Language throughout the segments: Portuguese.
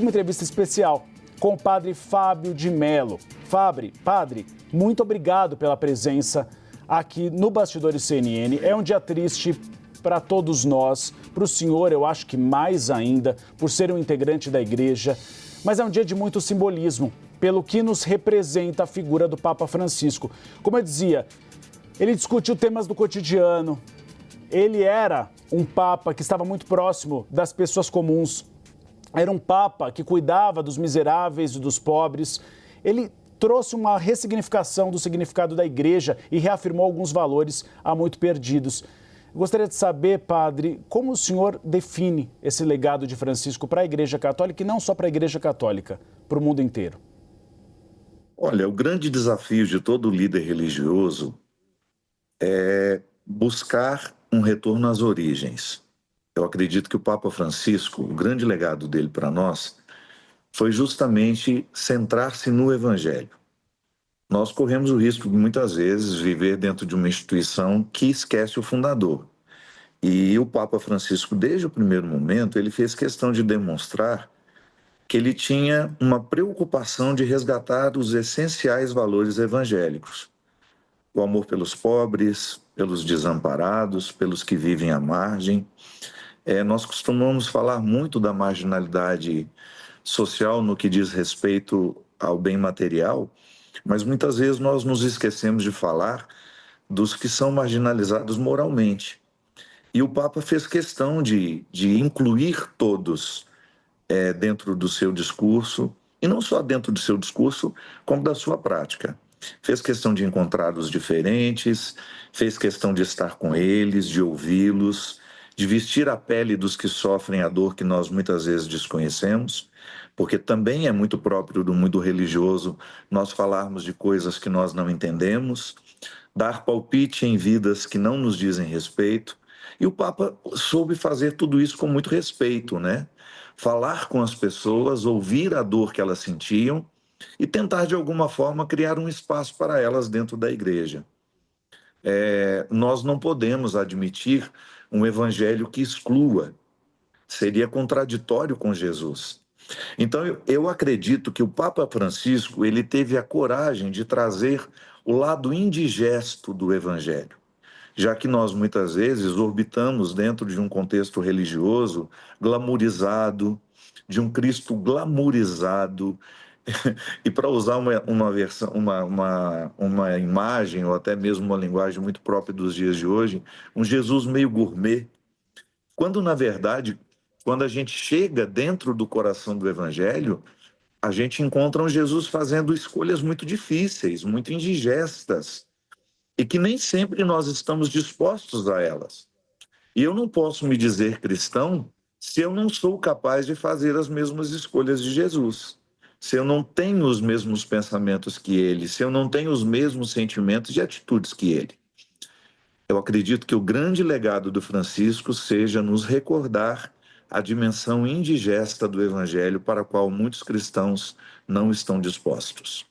uma entrevista especial com o padre Fábio de Mello. Padre, muito obrigado pela presença aqui no Bastidores CNN. É um dia triste para todos nós, para o senhor, eu acho que mais ainda, por ser um integrante da igreja, mas é um dia de muito simbolismo, pelo que nos representa a figura do Papa Francisco. Como eu dizia, ele discutiu temas do cotidiano, ele era um Papa que estava muito próximo das pessoas comuns, era um Papa que cuidava dos miseráveis e dos pobres. Ele trouxe uma ressignificação do significado da igreja e reafirmou alguns valores há muito perdidos. Gostaria de saber, padre, como o senhor define esse legado de Francisco para a Igreja Católica e não só para a Igreja Católica, para o mundo inteiro? Olha, o grande desafio de todo líder religioso é buscar um retorno às origens. Eu acredito que o Papa Francisco, o grande legado dele para nós, foi justamente centrar-se no Evangelho. Nós corremos o risco de, muitas vezes, viver dentro de uma instituição que esquece o fundador. E o Papa Francisco, desde o primeiro momento, ele fez questão de demonstrar que ele tinha uma preocupação de resgatar os essenciais valores evangélicos. O amor pelos pobres, pelos desamparados, pelos que vivem à margem. Nós costumamos falar muito da marginalidade social no que diz respeito ao bem material, mas muitas vezes nós nos esquecemos de falar dos que são marginalizados moralmente. E o Papa fez questão de incluir todos dentro do seu discurso, e não só dentro do seu discurso, como da sua prática. Fez questão de encontrar os diferentes, fez questão de estar com eles, de ouvi-los, de vestir a pele dos que sofrem a dor que nós muitas vezes desconhecemos, porque também é muito próprio do mundo religioso nós falarmos de coisas que nós não entendemos, dar palpite em vidas que não nos dizem respeito. E o Papa soube fazer tudo isso com muito respeito, né? Falar com as pessoas, ouvir a dor que elas sentiam e tentar, de alguma forma, criar um espaço para elas dentro da igreja. Nós não podemos admitir um evangelho que exclua, seria contraditório com Jesus. Então, eu acredito que o Papa Francisco, ele teve a coragem de trazer o lado indigesto do evangelho, já que nós muitas vezes orbitamos dentro de um contexto religioso glamourizado, de um Cristo glamourizado, e para usar uma imagem, ou até mesmo uma linguagem muito própria dos dias de hoje, um Jesus meio gourmet, quando na verdade, quando a gente chega dentro do coração do Evangelho, a gente encontra um Jesus fazendo escolhas muito difíceis, muito indigestas, e que nem sempre nós estamos dispostos a elas. E eu não posso me dizer cristão se eu não sou capaz de fazer as mesmas escolhas de Jesus, se eu não tenho os mesmos pensamentos que ele, se eu não tenho os mesmos sentimentos e atitudes que ele. Eu acredito que o grande legado do Francisco seja nos recordar a dimensão indigesta do Evangelho para a qual muitos cristãos não estão dispostos.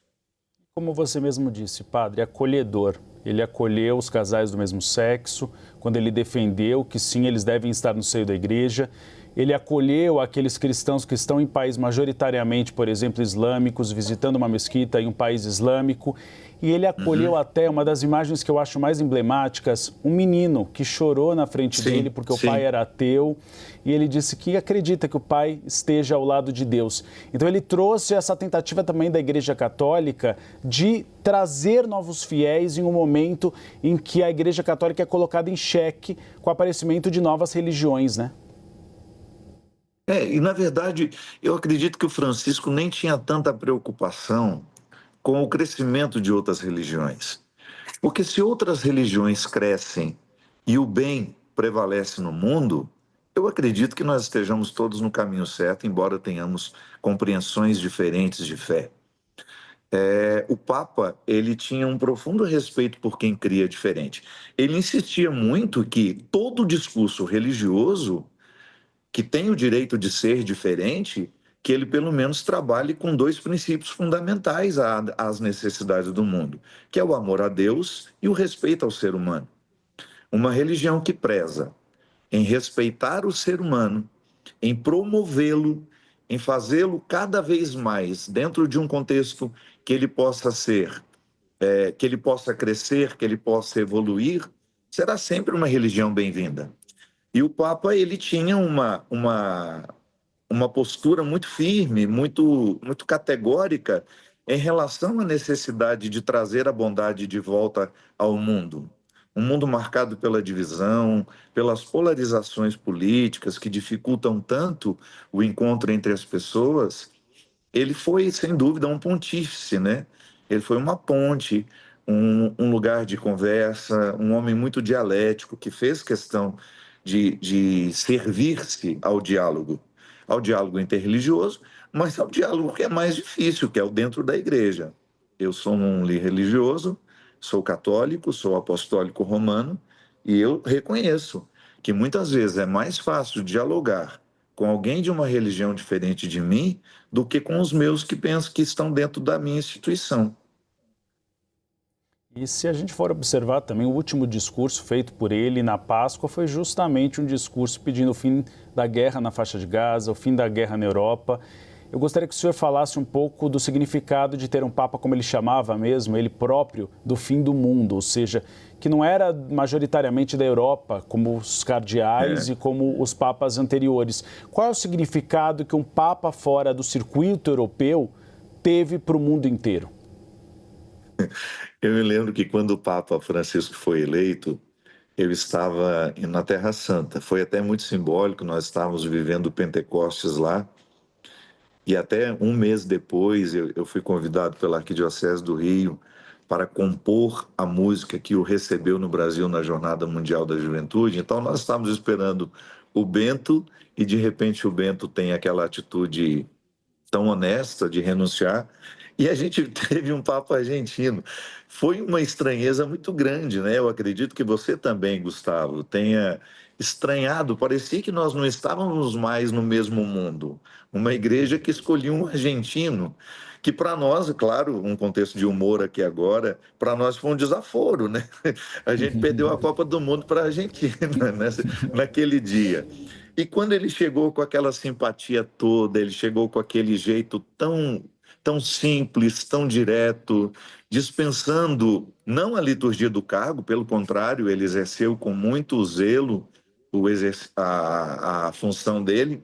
Como você mesmo disse, padre, acolhedor. Ele acolheu os casais do mesmo sexo, quando ele defendeu que sim, eles devem estar no seio da igreja. Ele acolheu aqueles cristãos que estão em países majoritariamente, por exemplo, islâmicos, visitando uma mesquita em um país islâmico. E ele acolheu até uma das imagens que eu acho mais emblemáticas, um menino que chorou na frente dele porque o pai era ateu. E ele disse que acredita que o pai esteja ao lado de Deus. Então ele trouxe essa tentativa também da Igreja Católica de trazer novos fiéis em um momento em que a Igreja Católica é colocada em xeque com o aparecimento de novas religiões, né? E na verdade, eu acredito que o Francisco nem tinha tanta preocupação com o crescimento de outras religiões. Porque se outras religiões crescem e o bem prevalece no mundo, eu acredito que nós estejamos todos no caminho certo, embora tenhamos compreensões diferentes de fé. O Papa, ele tinha um profundo respeito por quem cria diferente. Ele insistia muito que todo discurso religioso que tem o direito de ser diferente, que ele pelo menos trabalhe com dois princípios fundamentais às necessidades do mundo, que é o amor a Deus e o respeito ao ser humano. Uma religião que preza em respeitar o ser humano, em promovê-lo em fazê-lo cada vez mais dentro de um contexto que ele possa ser, que ele possa crescer, que ele possa evoluir, será sempre uma religião bem-vinda. E o Papa, ele tinha uma postura muito firme, muito categórica em relação à necessidade de trazer a bondade de volta ao mundo. Um mundo marcado pela divisão, pelas polarizações políticas que dificultam tanto o encontro entre as pessoas. Ele foi, sem dúvida, um pontífice, né? Ele foi uma ponte, um lugar de conversa, um homem muito dialético que fez questão de servir-se ao diálogo interreligioso, mas ao diálogo que é mais difícil, que é o dentro da igreja. Eu sou um religioso, sou católico, sou apostólico romano, e eu reconheço que muitas vezes é mais fácil dialogar com alguém de uma religião diferente de mim do que com os meus que pensam que estão dentro da minha instituição. E se a gente for observar também, o último discurso feito por ele na Páscoa foi justamente um discurso pedindo o fim da guerra na faixa de Gaza, o fim da guerra na Europa. Eu gostaria que o senhor falasse um pouco do significado de ter um Papa, como ele chamava mesmo, ele próprio, do fim do mundo, ou seja, que não era majoritariamente da Europa, como os cardeais e como os papas anteriores. Qual é o significado que um Papa fora do circuito europeu teve para o mundo inteiro? Eu me lembro que quando o Papa Francisco foi eleito, eu estava na Terra Santa. Foi até muito simbólico, nós estávamos vivendo o Pentecostes lá. E até um mês depois, eu fui convidado pela Arquidiocese do Rio para compor a música que o recebeu no Brasil na Jornada Mundial da Juventude. Então, nós estávamos esperando o Bento e, de repente, o Bento tem aquela atitude tão honesta de renunciar. E a gente teve um Papa argentino. Foi uma estranheza muito grande, né? Eu acredito que você também, Gustavo, tenha estranhado. Parecia que nós não estávamos mais no mesmo mundo. Uma igreja que escolhia um argentino, que para nós, claro, um contexto de humor aqui agora, para nós foi um desaforo, né? A gente perdeu a Copa do Mundo para a Argentina naquele dia. E quando ele chegou com aquela simpatia toda, ele chegou com aquele jeito tão simples, tão direto, dispensando não a liturgia do cargo, pelo contrário, ele exerceu com muito zelo a função dele,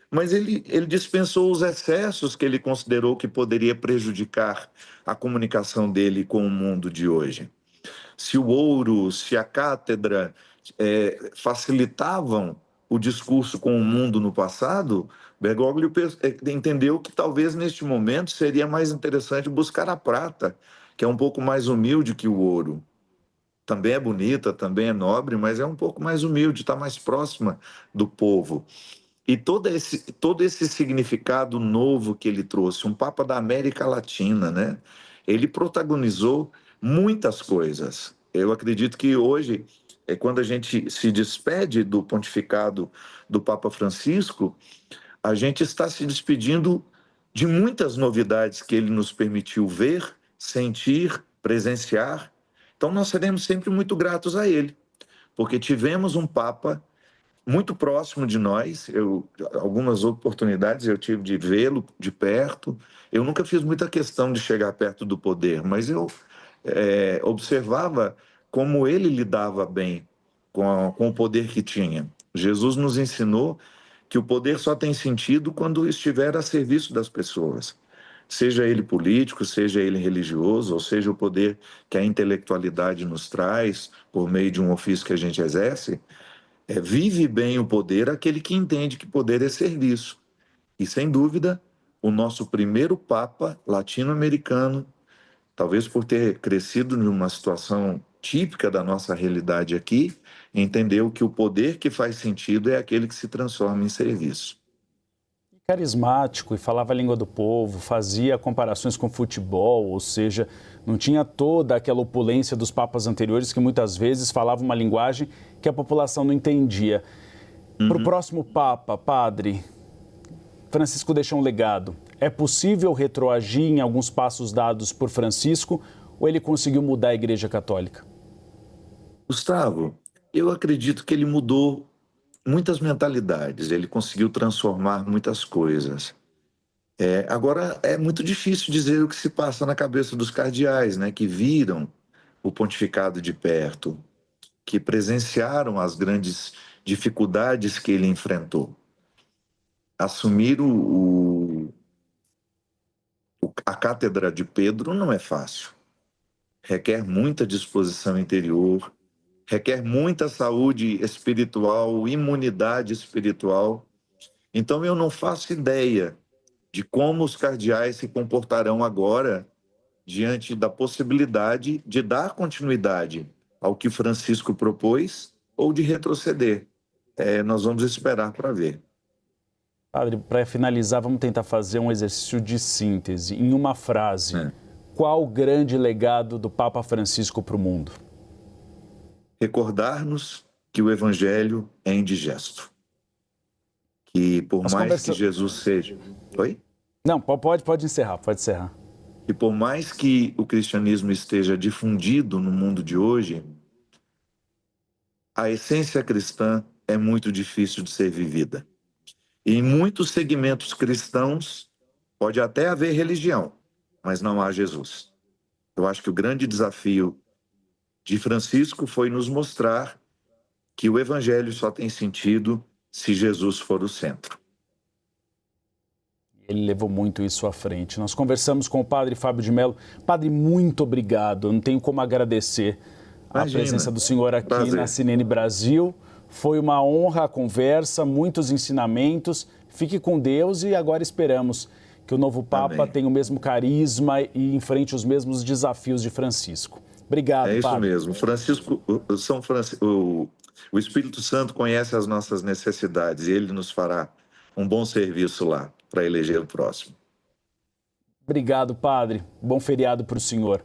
mas ele dispensou os excessos que ele considerou que poderia prejudicar a comunicação dele com o mundo de hoje. Se o ouro, se a cátedra facilitavam o discurso com o mundo no passado, Bergoglio entendeu que talvez neste momento seria mais interessante buscar a prata, que é um pouco mais humilde que o ouro. Também é bonita, também é nobre, mas é um pouco mais humilde, está mais próxima do povo. E todo esse significado novo que ele trouxe, um Papa da América Latina, né? Ele protagonizou muitas coisas. Eu acredito que hoje, quando a gente se despede do pontificado do Papa Francisco, a gente está se despedindo de muitas novidades que ele nos permitiu ver, sentir, presenciar. Então, nós seremos sempre muito gratos a ele, porque tivemos um Papa muito próximo de nós. Algumas oportunidades eu tive de vê-lo de perto. Eu nunca fiz muita questão de chegar perto do poder, mas eu observava como ele lidava bem com o poder que tinha. Jesus nos ensinou que o poder só tem sentido quando estiver a serviço das pessoas. Seja ele político, seja ele religioso, ou seja o poder que a intelectualidade nos traz por meio de um ofício que a gente exerce, vive bem o poder aquele que entende que poder é serviço. E, sem dúvida, o nosso primeiro Papa latino-americano, talvez por ter crescido numa situação típica da nossa realidade aqui, entendeu que o poder que faz sentido é aquele que se transforma em serviço. Carismático e falava a língua do povo, fazia comparações com futebol, ou seja, não tinha toda aquela opulência dos papas anteriores que muitas vezes falavam uma linguagem que a população não entendia. Para o próximo Papa, padre, Francisco deixou um legado. É possível retroagir em alguns passos dados por Francisco ou ele conseguiu mudar a Igreja Católica? Gustavo, eu acredito que ele mudou muitas mentalidades, ele conseguiu transformar muitas coisas. Agora, é muito difícil dizer o que se passa na cabeça dos cardeais, né, que viram o pontificado de perto, que presenciaram as grandes dificuldades que ele enfrentou. Assumir a cátedra de Pedro não é fácil. Requer muita disposição interior, requer muita saúde espiritual, imunidade espiritual. Então, eu não faço ideia de como os cardeais se comportarão agora diante da possibilidade de dar continuidade ao que Francisco propôs ou de retroceder. Nós vamos esperar para ver. Padre, para finalizar, vamos tentar fazer um exercício de síntese. Em uma frase, qual o grande legado do Papa Francisco para o mundo? Recordar-nos que o Evangelho é indigesto. Que por mais que Jesus seja... Oi? Não, pode encerrar, pode encerrar. E por mais que o cristianismo esteja difundido no mundo de hoje, a essência cristã é muito difícil de ser vivida. E em muitos segmentos cristãos pode até haver religião, mas não há Jesus. Eu acho que o grande desafio de Francisco foi nos mostrar que o evangelho só tem sentido se Jesus for o centro. Ele levou muito isso à frente. Nós conversamos com o padre Fábio de Mello. Padre, muito obrigado. Eu não tenho como agradecer a presença do senhor aqui na CNN Brasil. Foi uma honra a conversa, muitos ensinamentos. Fique com Deus e agora esperamos que o novo Papa tenha o mesmo carisma e enfrente os mesmos desafios de Francisco. Obrigado, Padre. É isso mesmo. O Espírito Santo conhece as nossas necessidades e ele nos fará um bom serviço lá para eleger o próximo. Obrigado, padre. Bom feriado para o senhor.